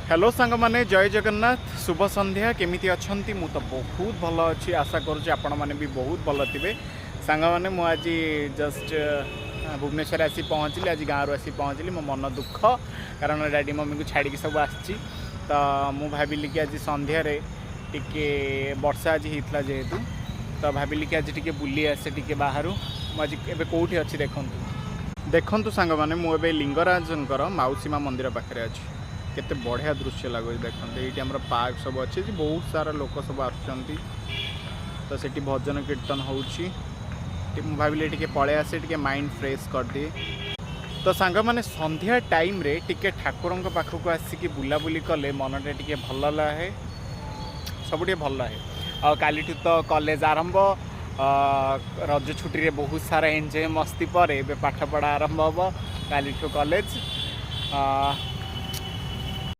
hello सांग माने जय जगन्नाथ शुभ संध्या केमिति अछंती मु तो बहुत भल अच्छी आशा करुँच आपण मैंने भी बहुत भल थे सांग मैंने मु आज जस्ट भुवनेश्वर आसी पहुँचली आज गाँव आसी पहुँचली मो मन दुख कारण डैडी मम्मी को छाड़ी सब आसी तो मु भाविली कि आज संध्यार टिके वर्षा आज होता जेहेतु तो भाविली कि आज टिके बुली आसे टिके बाहर आज एबे कोठी अच्छी देखंतु सांग माने मु एबे लिंगराजनकर माउसीमा मंदिर पाखे अच्छी केते बढ़िया दृश्य लगुच देखते ये आम पार्क सब अच्छे बहुत सारा लोक सब आसुँच तो सेठी भजन कीर्तन होउछि भाविले टिके पळे आसे टिके माइंड फ्रेश कर दिए तो सांग माने संध्या टाइम रे टिके ठाकुरंक पाखक आसिकी बुलाबुली कले मनटे टिके भल लगे सब भल लगे आ काली तो कॉलेज आरंभ रज छुट्टी रे बहुत सारा एंजॉय मस्ती पर पाठ पढ़ा आरंभ हम काली कॉलेज